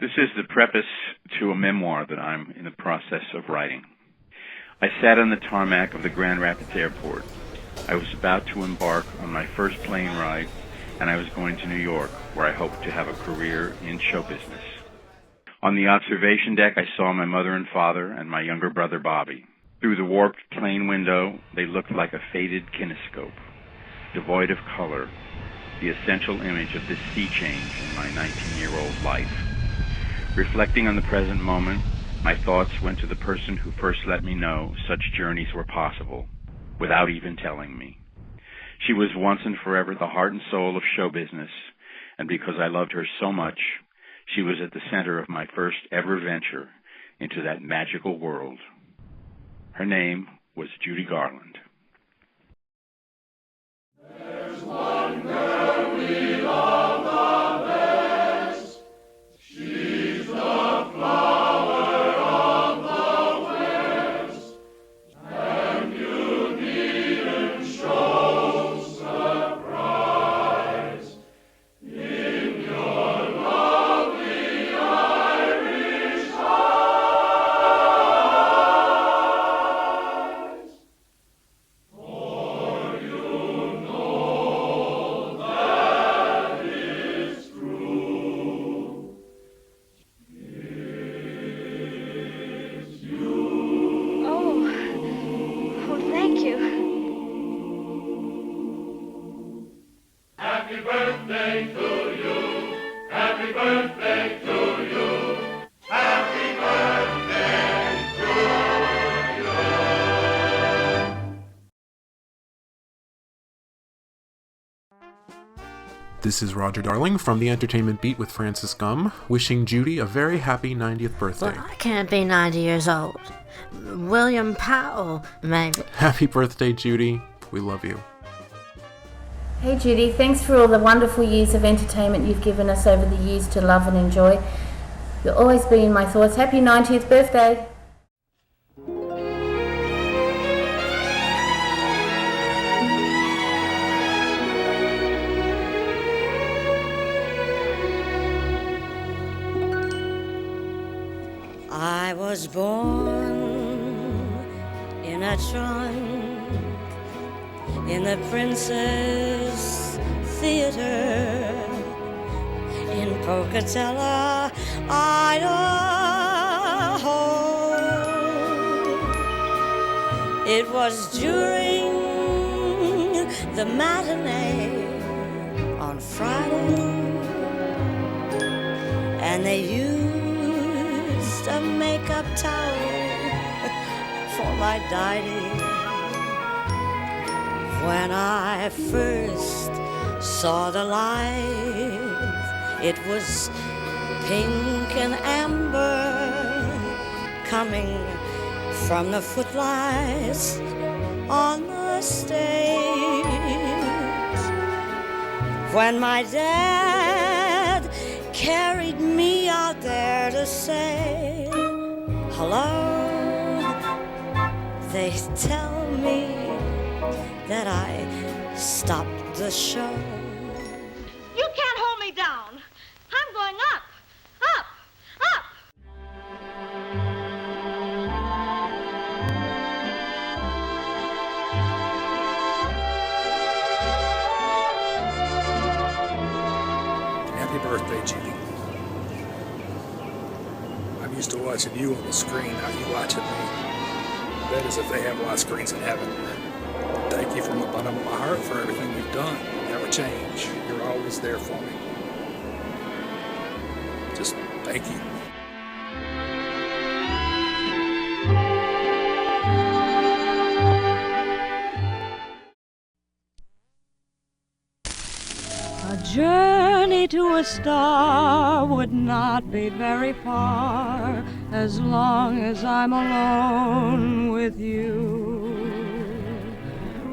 This is the preface to a memoir that I'm in the process of writing. I sat on the tarmac of the Grand Rapids Airport. I was about to embark on my first plane ride, and I was going to New York, where I hoped to have a career in show business. On the observation deck, I saw my mother and father and my younger brother, Bobby. Through the warped plane window, they looked like a faded kinescope, devoid of color, the essential image of this sea change in my 19-year-old life. Reflecting on the present moment, my thoughts went to the person who first let me know such journeys were possible, without even telling me. She was once and forever the heart and soul of show business, and because I loved her so much, she was at the center of my first ever venture into that magical world. Her name was Judy Garland. There's one girl we love the best. She's the flower of the West, and you needn't show surprise in your lovely Irish eyes. For you know that is true. It's you. Oh, thank you. Happy birthday to you. Happy birthday to you. Happy birthday to you. This is Roger Darling from the Entertainment Beat with Francis Gumm, wishing Judy a very happy 90th birthday. Well, I can't be 90 years old. William Powell, maybe. Happy birthday, Judy. We love you. Hey Judy, thanks for all the wonderful years of entertainment you've given us over the years to love and enjoy. You'll always be in my thoughts. Happy 90th birthday. I was born in a trunk in the Princess Theater in Pocatello, Idaho. It was during the matinee on Friday, and they used a makeup towel for my dining. When I first saw the light, it was pink and amber coming from the footlights on the stage. When my dad carried me out there to say hello, they tell me that I stopped the show. You can't hold me down. I'm going up, up, up. Happy birthday, Judy. I'm used to watching you on the screen. How you watching me? That is if they have a lot of screens in heaven. Thank you from the bottom of my heart for everything you've done. You never change. You're always there for me. Just thank you. A journey to a star would not be very far as long as I'm alone with you.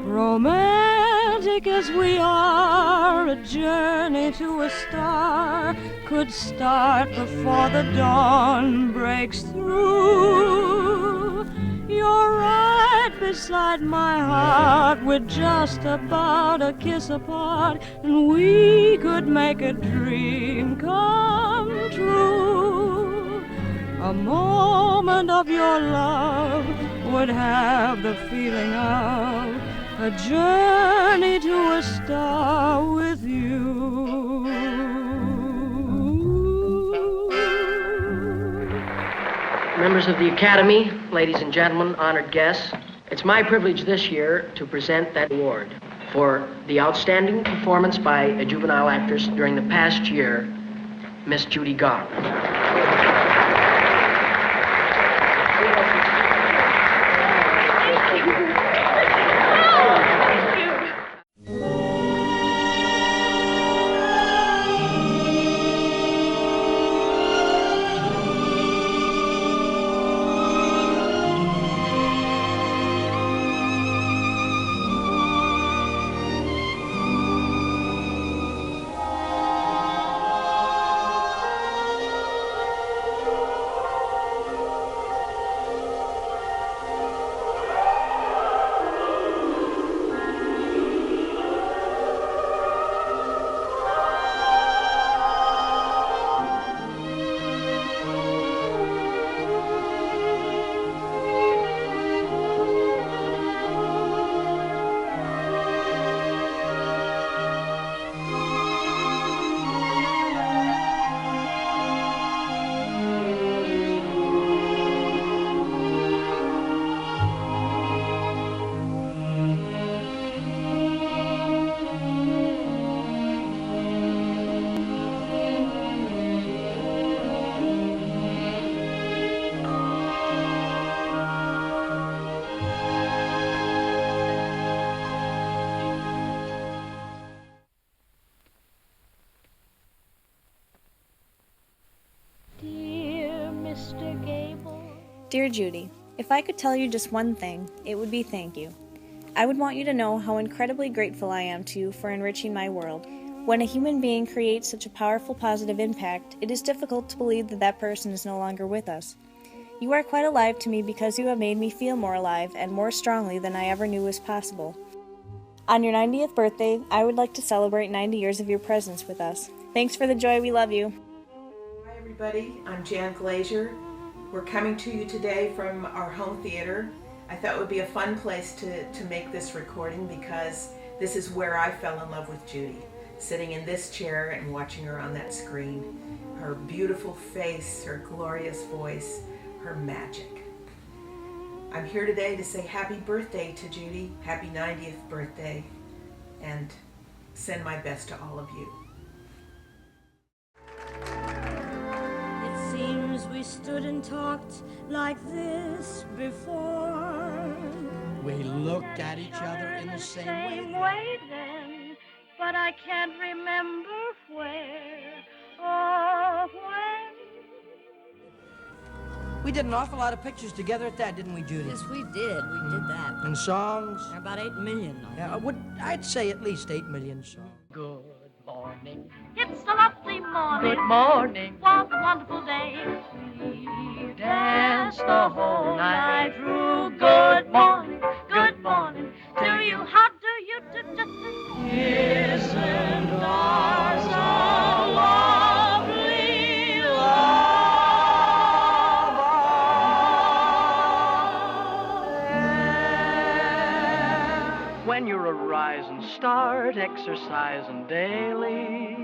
Romantic as we are, a journey to a star could start before the dawn breaks through. You're right beside my heart, we're just about a kiss apart, and we could make a dream come true. a moment of your love would have the feeling of a journey to a star with you. Members of the Academy, ladies and gentlemen, honored guests, it's my privilege this year to present that award for the outstanding performance by a juvenile actress during the past year, Miss Judy Garland. Dear Judy, if I could tell you just one thing, it would be thank you. I would want you to know how incredibly grateful I am to you for enriching my world. When a human being creates such a powerful positive impact, it is difficult to believe that that person is no longer with us. You are quite alive to me because you have made me feel more alive and more strongly than I ever knew was possible. On your 90th birthday, I would like to celebrate 90 years of your presence with us. Thanks for the joy, we love you. Hi everybody, I'm Jan Glazier. We're coming to you today from our home theater. I thought it would be a fun place to make this recording because this is where I fell in love with Judy, sitting in this chair and watching her on that screen. Her beautiful face, her glorious voice, her magic. I'm here today to say happy birthday to Judy, happy 90th birthday, and send my best to all of you. Seems we stood and talked like this before. We looked at each other in the same way then, but I can't remember where or when. We did an awful lot of pictures together at that, didn't we, Judy? Yes, we did. We did that. And songs? About 8 million. Yeah, I'd say at least 8 million songs. Good morning. It's a lovely morning. Good morning. What a wonderful day. We danced the whole night through. Good morning. Good morning to you. How do you do? Isn't ours a lovely love affair? When you're a rising, start exercising daily.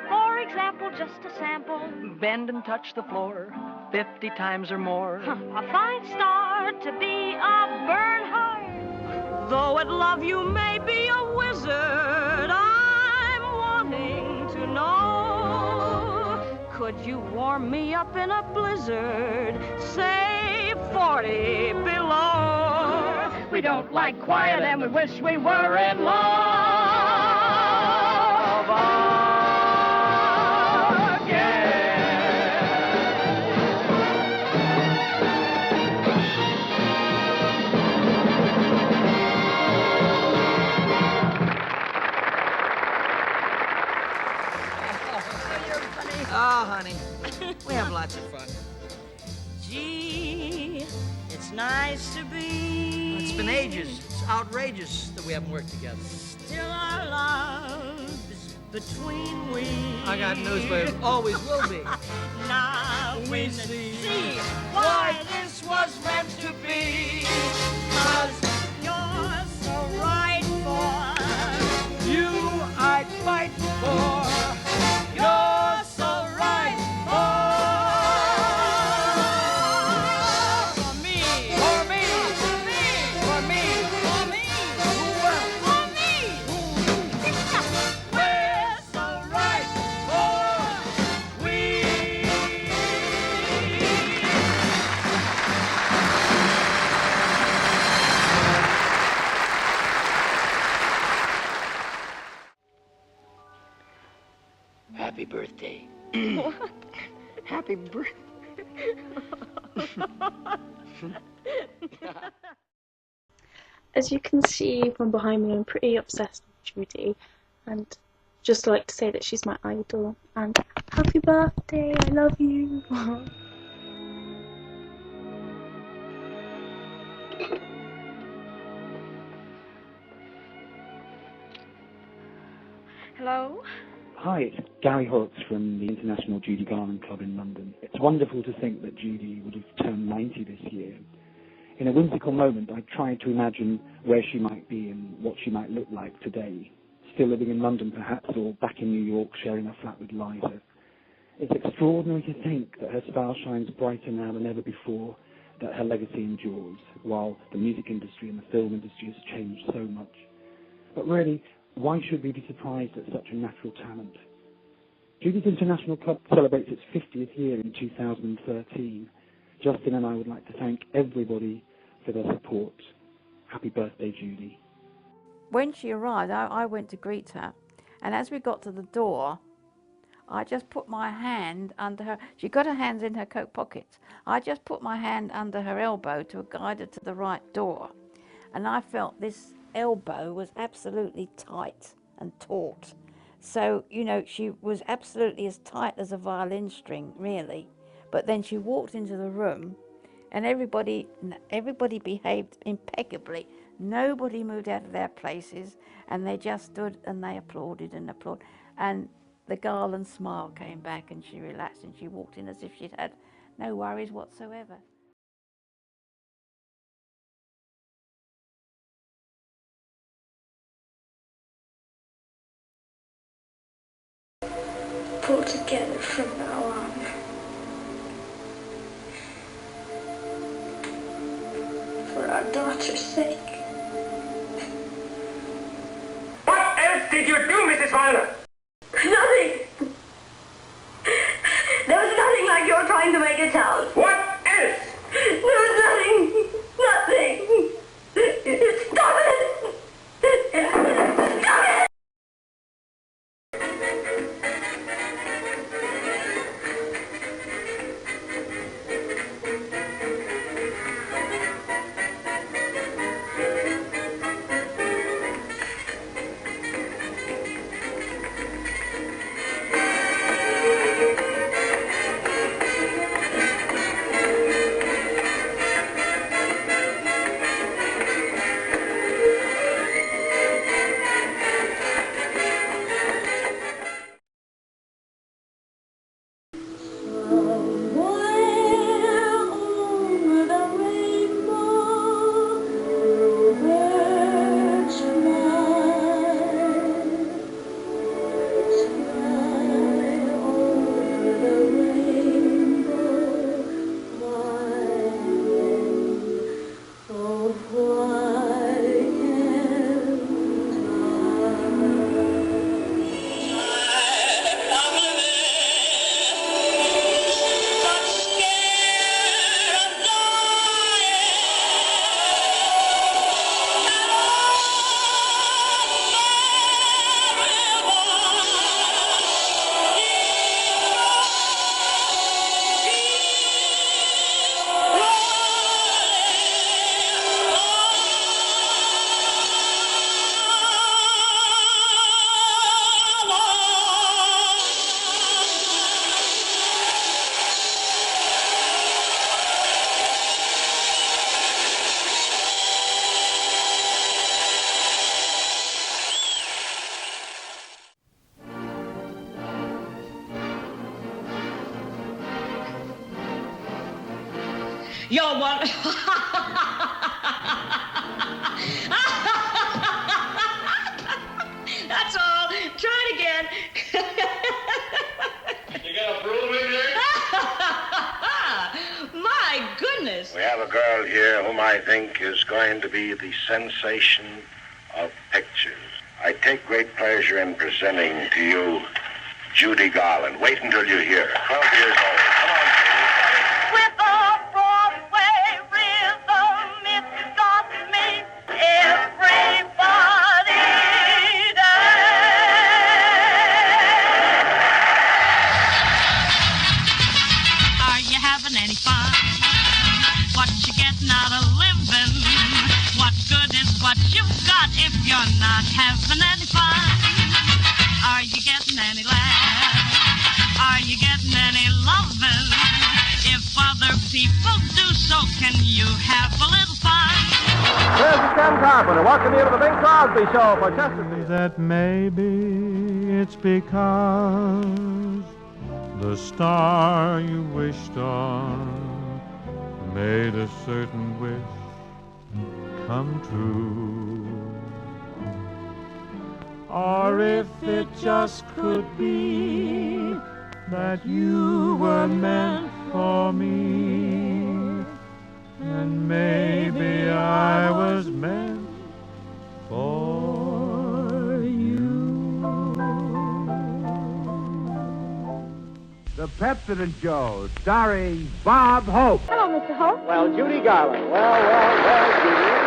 For example, just a sample. Bend and touch the floor 50 times or more. A fine start to be a Bernhard. Though at love you may be a wizard, I'm wanting to know, could you warm me up in a blizzard, say 40 below? We don't like quiet and we wish we were in love. Oh, honey, we have lots of fun. Gee, it's nice to be. It's been ages. It's outrageous that we haven't worked together. Still our love is between we. I got news for you. Always will be. Now We see why this was meant to be. 'Cause you're so right for you I'd fight for. You're so right for me. For me. For me. For me. For me. For me. We're so right for we. Happy birthday. Happy birthday. As you can see from behind me, I'm pretty obsessed with Judy, and just like to say that she's my idol, and happy birthday, I love you. Hello? Hi, it's Gary Horrocks from the International Judy Garland Club in London. It's wonderful to think that Judy would have turned 90 this year. In a whimsical moment, I tried to imagine where she might be and what she might look like today. Still living in London, perhaps, or back in New York, sharing a flat with Liza. It's extraordinary to think that her star shines brighter now than ever before, that her legacy endures, while the music industry and the film industry has changed so much. But really, why should we be surprised at such a natural talent? Judy's International Club celebrates its 50th year in 2013. Justin and I would like to thank everybody for their support. Happy birthday, Judy. When she arrived, I went to greet her, and as we got to the door, I just put my hand under her. She got her hands in her coat pockets. I just put my hand under her elbow to guide her to the right door, and I felt this elbow was absolutely tight and taut. So, you know, she was absolutely as tight as a violin string, really. But then she walked into the room, and everybody behaved impeccably. Nobody moved out of their places, and they just stood and they applauded and applauded. And the Garland smile came back, and she relaxed, and she walked in as if she'd had no worries whatsoever. Pull together from now on. For our daughter's sake. What else did you do, Mrs. Fowler? Nothing! There was nothing like you're trying to make it sound. What else? There was nothing! Nothing! Stop it! Stop it! You're one. That's all. Try it again. You got a broom in here? My goodness. We have a girl here whom I think is going to be the sensation of pictures. I take great pleasure in presenting to you Judy Garland. Wait until you hear her. 12 years old. Come on, Judy. With a Broadway rhythm, it's got me everybody dance. Are you having any fun? What you getting out of living? What good is what you've got if you're not having any fun? Are you getting any laugh? Are you getting any loving? If other people do so, can you have a little fun? This is Ken Carpenter. Welcome you to the Bing Crosby Show for Chesterfield. That maybe it's because the star you wished on made a certain wish come true. Or if it just could be that you were meant for me, and maybe I was meant for you. The Pepsodent Show, starring Bob Hope. Hello, Mr. Hope. Well, Judy Garland. Well, Judy.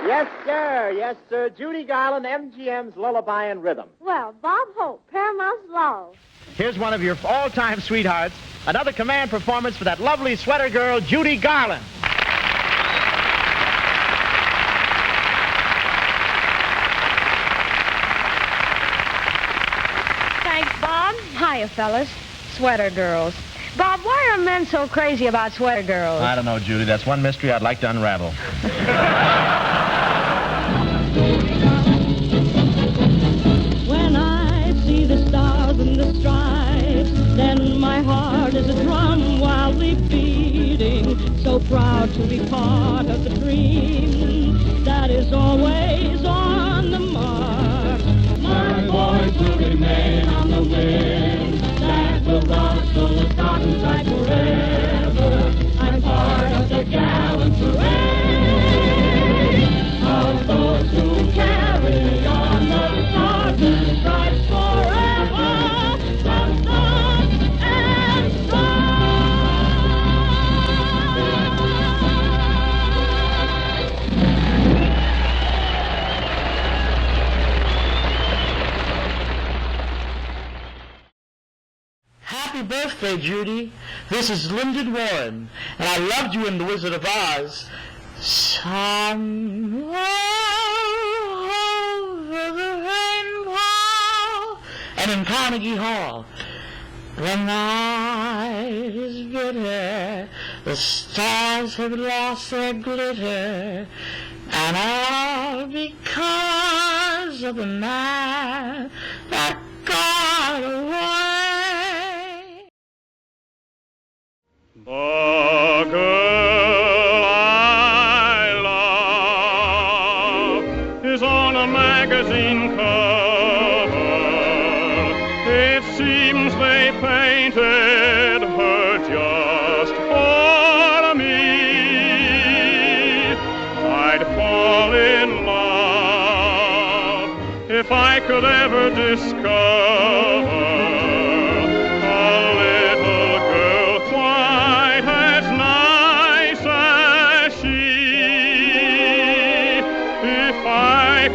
Yes, sir. Judy Garland, MGM's Lullaby and Rhythm. Well, Bob Hope, Paramount's Love. Here's one of your all-time sweethearts, another command performance for that lovely sweater girl, Judy Garland. Thanks, Bob. Hiya, fellas. Sweater girls. Bob, why are men so crazy about sweater girls? I don't know, Judy. That's one mystery I'd like to unravel. When I see the stars and the stripes, then my heart is a drum wildly beating, so proud to be part of the dream that is always on the march. My voice will remain on the wind that will rustle the cotton side forever. I'm part of the gallant parade of those who carry on the stars and stripes forever, from sun and Happy birthday, Judy. This is Lyndon Warren, and I loved you in The Wizard of Oz. Somewhere over the rainbow, and in Carnegie Hall. The night is bitter, the stars have lost their glitter, and all because of the man that got away. The girl I love is on a magazine cover. It seems they painted her just for me. I'd fall in love if I could ever discover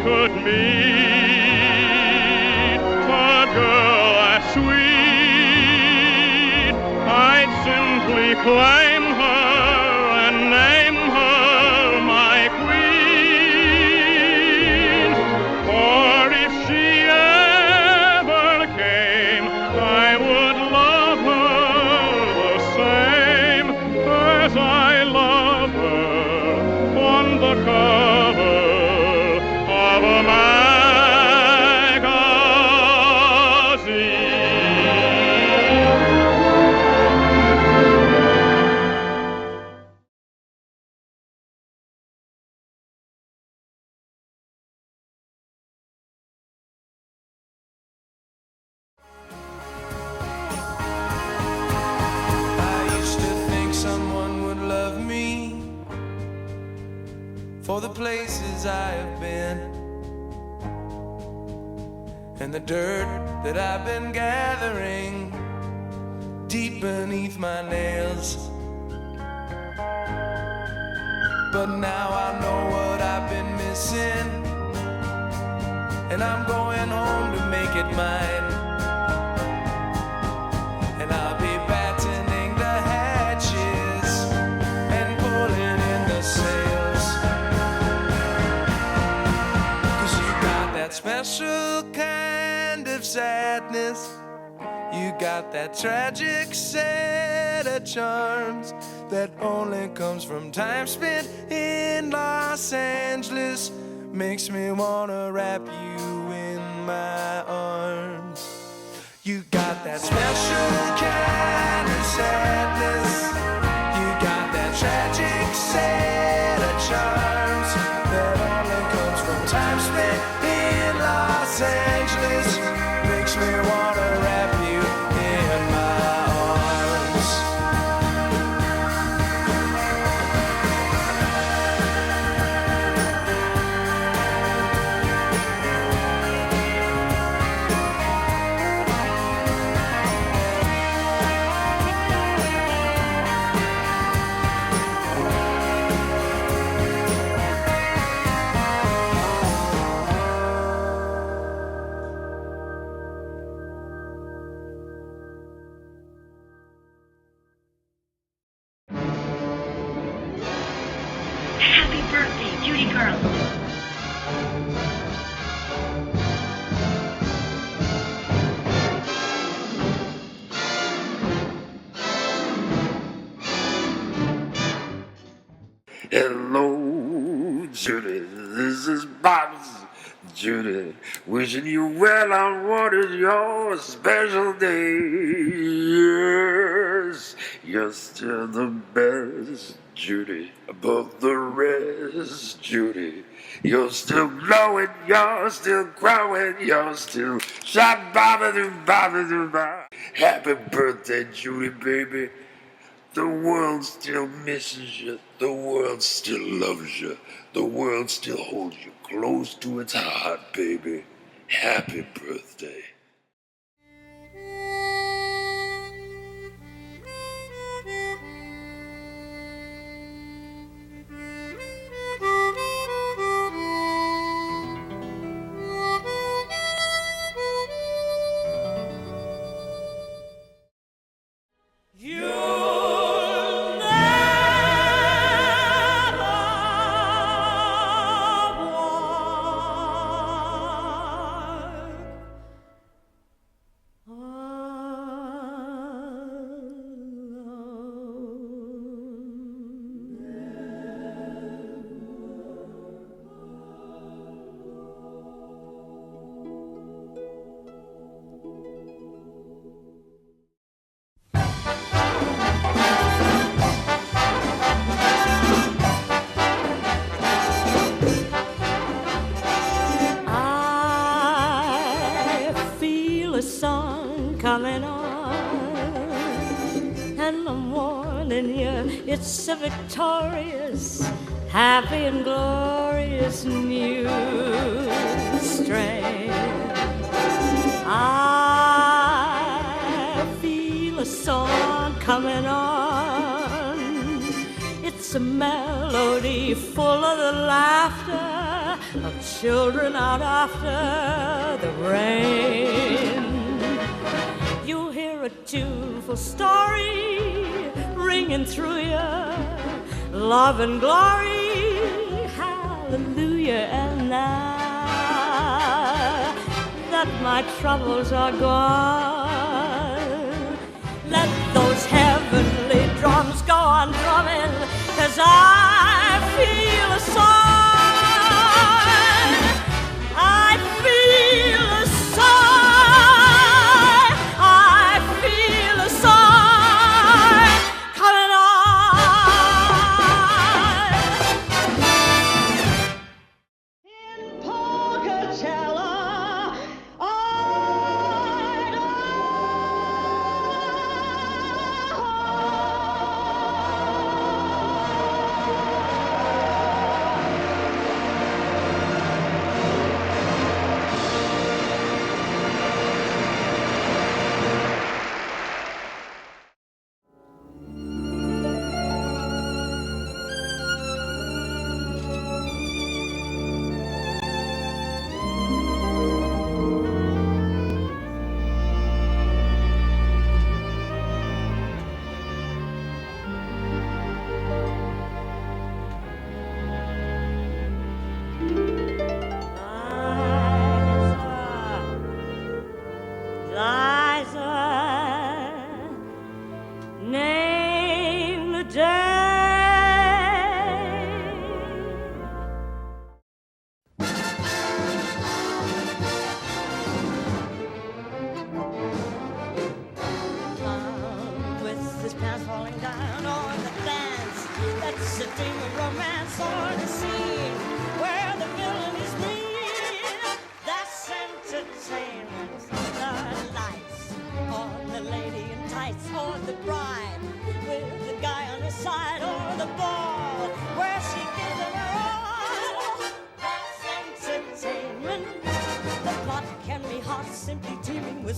could meet a girl as sweet, I'd simply claim her and name her my queen. For if she ever came, I would love her the same as I love her on the cover of a magazine. for the places I have been and the dirt that I've been gathering deep beneath my nails. But now I know what I've been missing, and I'm going home to make it mine. And I'll be battening the hatches and pulling in the sails, 'cause you got that special kind of sadness, you got that tragic set of charms that only comes from time spent in Los Angeles. Makes me wanna wrap you in my arms. You got that special kind of sadness, you got that tragic set of charms that only comes from time spent in Los Angeles. Makes me wanna wrap you in my arms. Happy birthday, Judy Garland. Hello, Judy, this is Bob's Judy, wishing you well on what is your special day. Yes, you're still the best, Judy, above the rest, Judy. You're still glowing, you're still growing, you're still shot, ba-ba-doo-ba-ba-doo-ba. Happy birthday, Judy, baby. The world still misses you. The world still loves you. The world still holds you close to its heart, baby. Happy birthday. Coming on, and the morning, yeah, it's a victorious, happy and glorious new strain. I feel a song coming on. It's a melody full of the laughter of children out after the rain. You'll hear a tuneful story ringing through you, love and glory, hallelujah. And now that my troubles are gone, let those heavenly drums go on drumming, 'cause I feel a song. I feel a song.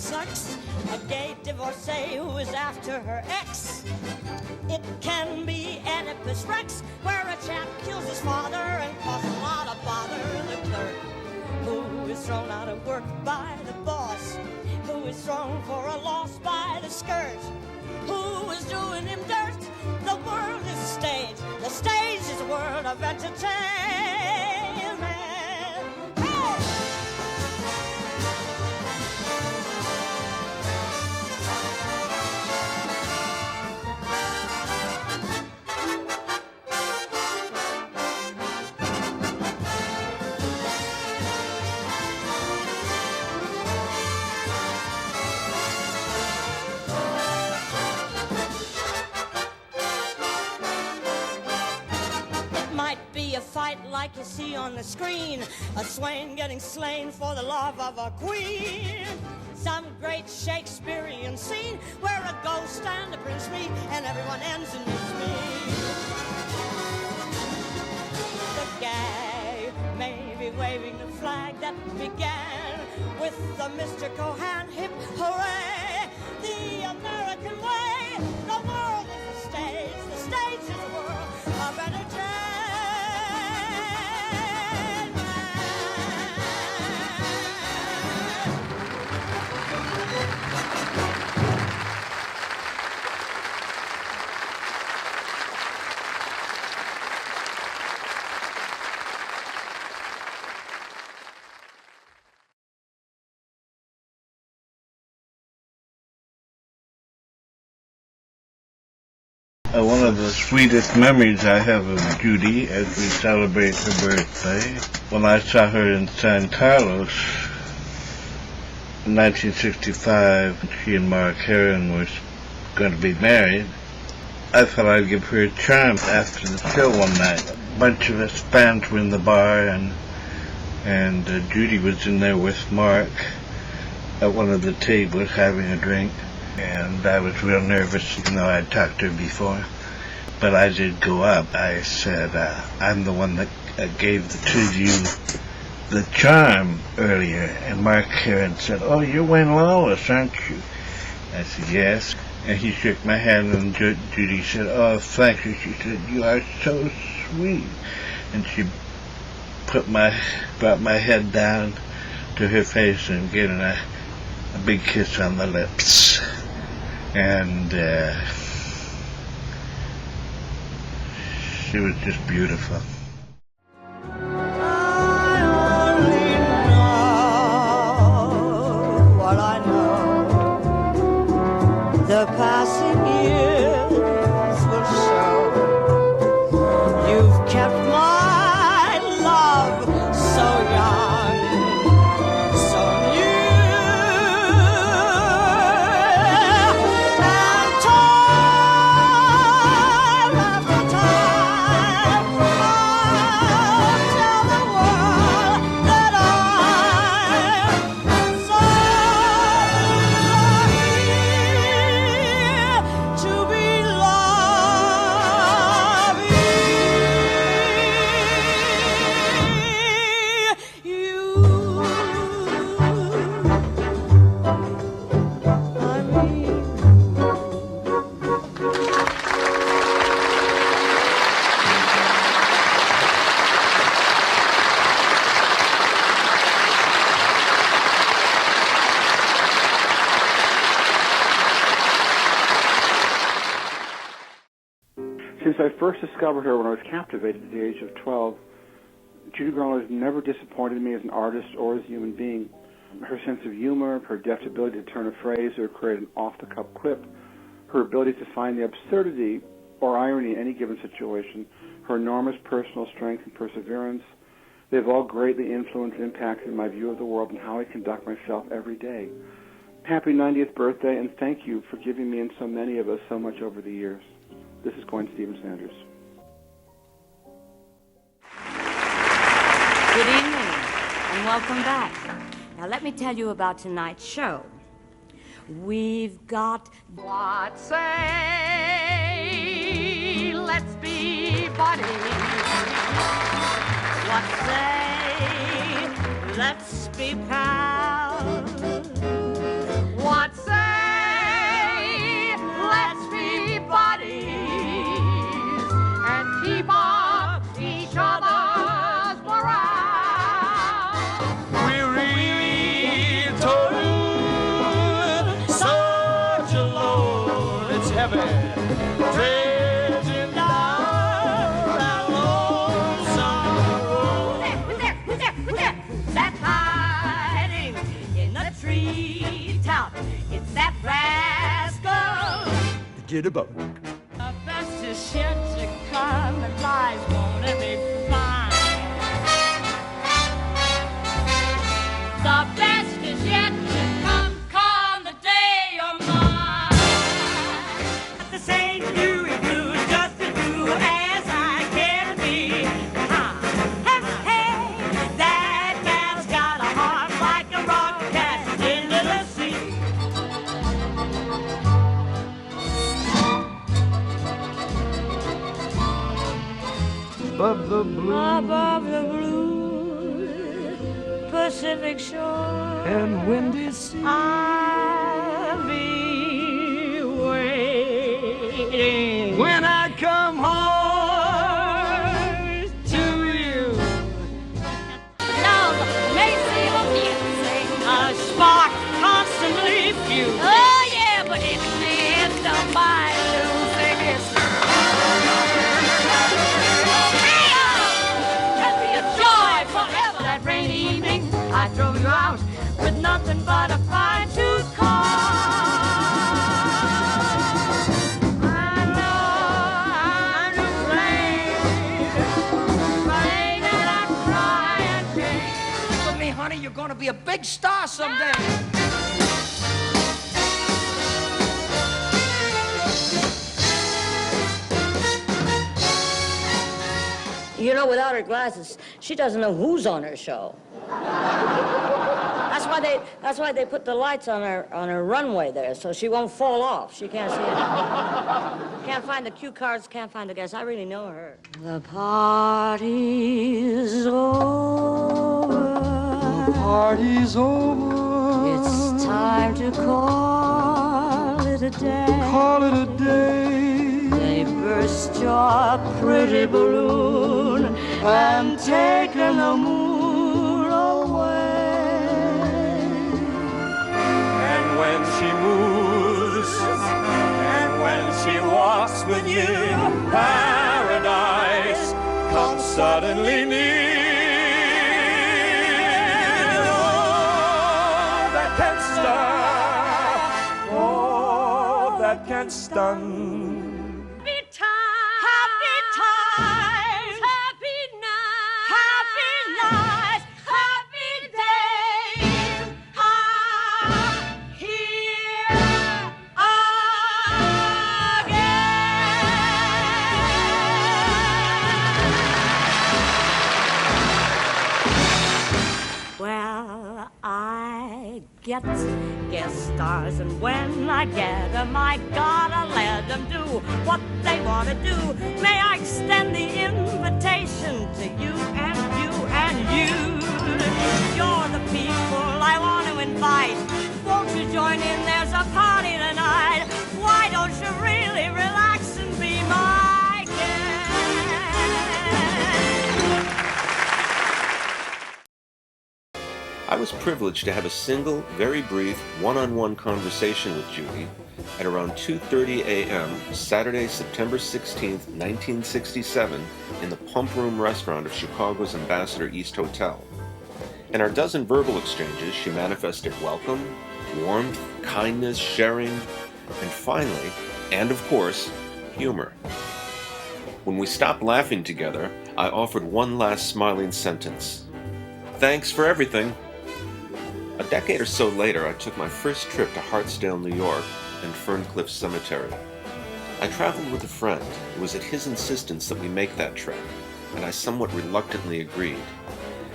sex, a gay divorcee who is after her ex. It can be Oedipus Rex, where a chap kills his father and causes a lot of bother. The clerk who is thrown out of work by the boss, who is thrown for a loss by the skirt, who is doing him dirt. The world is a stage. The stage is a world of entertainment. Like you see on the screen, a swain getting slain for the love of a queen. Some great Shakespearean scene where a ghost and a prince meet and everyone ends in mincemeat. The gay may be waving the flag that began with the mystical hand, hip hooray, the American way. The world is a stage, the stage is a world of entertainment. One of the sweetest memories I have of Judy as we celebrate her birthday, when I saw her in San Carlos in 1965, she and Mark Herron were going to be married. I thought I'd give her a charm after the show one night. A bunch of us fans were in the bar, and Judy was in there with Mark at one of the tables having a drink. And I was real nervous, even though I'd talked to her before. But I did go up. I said, I'm the one that gave the two of you the charm earlier. And Mark Herron said, oh, you're Wayne Lawless, aren't you? I said, yes. And he shook my hand, and Judy said, oh, thank you. She said, you are so sweet. And she brought my head down to her face and gave her a big kiss on the lips. And she was just beautiful. I only know what I know. The passing years will show. You've kept my love so young, so new. Since I first discovered her when I was captivated at the age of 12, Judy Garland has never disappointed me as an artist or as a human being. Her sense of humor, her deft ability to turn a phrase or create an off-the-cuff quip, her ability to find the absurdity or irony in any given situation, her enormous personal strength and perseverance, they've all greatly influenced and impacted my view of the world and how I conduct myself every day. Happy 90th birthday, and thank you for giving me and so many of us so much over the years. This is Gwen Stephen Sanders. Good evening, and welcome back. Now let me tell you about tonight's show. We've got What say, let's be buddies. What say, let's be pals. jitterbug. The best is yet to come, and lies won't be fine. The best is yet to come the day you're mine. The same you just to do as I can be. Hey, that gal's got a heart like a rock cast into the sea. Above the blue Pacific shore and windy sea. I'll be waiting When I come home to you. Love may seem amusing, a spark constantly fusing. Oh yeah, but it's the end of my losing history. That rainy evening, I drove you out with nothing but a fine-tooth comb. I know I'm to blame, but ain't it a crying shame? with me, honey, you're gonna be a big star someday. You know, without her glasses, she doesn't know who's on her show. That's why they put the lights on her runway there, so she won't fall off. She can't see it. Can't find the cue cards, can't find the guests. I really know her. The party's over. The party's over. It's time to call it a day. Call it a day. They burst your pretty balloon and taken the moon away. And when she moves, and when she walks with you, paradise comes suddenly near. Oh, that can stir, oh, that can stun. Get guest stars, and when I get them, I gotta let them do what they want to do. May I extend the invitation to you and you and you. You're the people I want to invite. Won't you join in? There's a party tonight. Why don't you really relax and be my guest? I was privileged to have a single, very brief, one-on-one conversation with Judy at around 2:30 a.m. Saturday, September 16th, 1967, in the Pump Room restaurant of Chicago's Ambassador East Hotel. In our dozen verbal exchanges, she manifested welcome, warmth, kindness, sharing, and finally, and of course, humor. When we stopped laughing together, I offered one last smiling sentence. Thanks for everything. A decade or so later, I took my first trip to Hartsdale, New York, and Ferncliff Cemetery. I traveled with a friend. It was at his insistence that we make that trek, and I somewhat reluctantly agreed.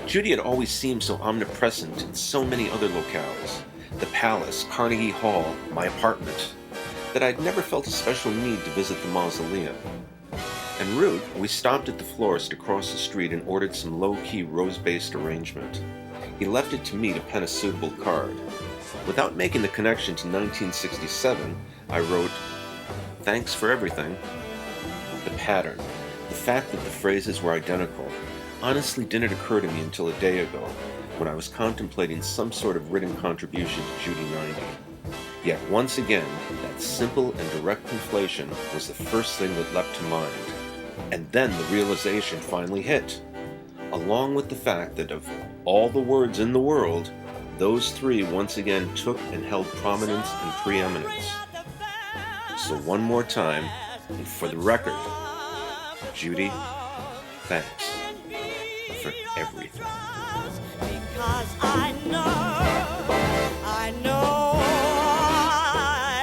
Judy had always seemed so omnipresent in so many other locales, the Palace, Carnegie Hall, my apartment, that I'd never felt a special need to visit the mausoleum. En route, we stopped at the florist across the street and ordered some low-key rose-based arrangement. He left it to me to pen a suitable card. Without making the connection to 1967, I wrote, "Thanks for everything." The pattern, the fact that the phrases were identical, honestly didn't occur to me until a day ago, when I was contemplating some sort of written contribution to Judy 90. Yet once again, that simple and direct conflation was the first thing that leapt to mind. And then the realization finally hit, along with the fact that of all the words in the world, those three once again took and held prominence and preeminence. So one more time, and for the record, Judy, thanks for everything. Because I know I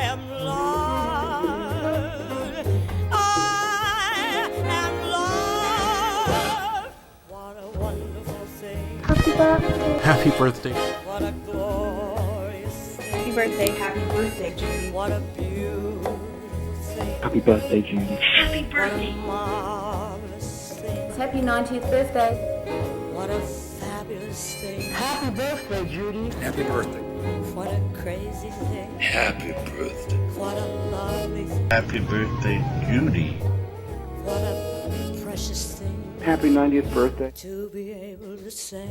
am loved. I am loved. What a wonderful thing. Happy birthday. Happy birthday. What a glorious thing. Happy birthday. Happy birthday, Judy. What a beautiful thing. Happy birthday, Judy. Happy birthday. What a marvelous thing. Happy 90th birthday. What a fabulous thing. Happy birthday, Judy. Happy birthday. What a crazy thing. Happy birthday. What a lovely thing. Happy birthday, Judy. What a precious thing. Happy 90th birthday. To be able to say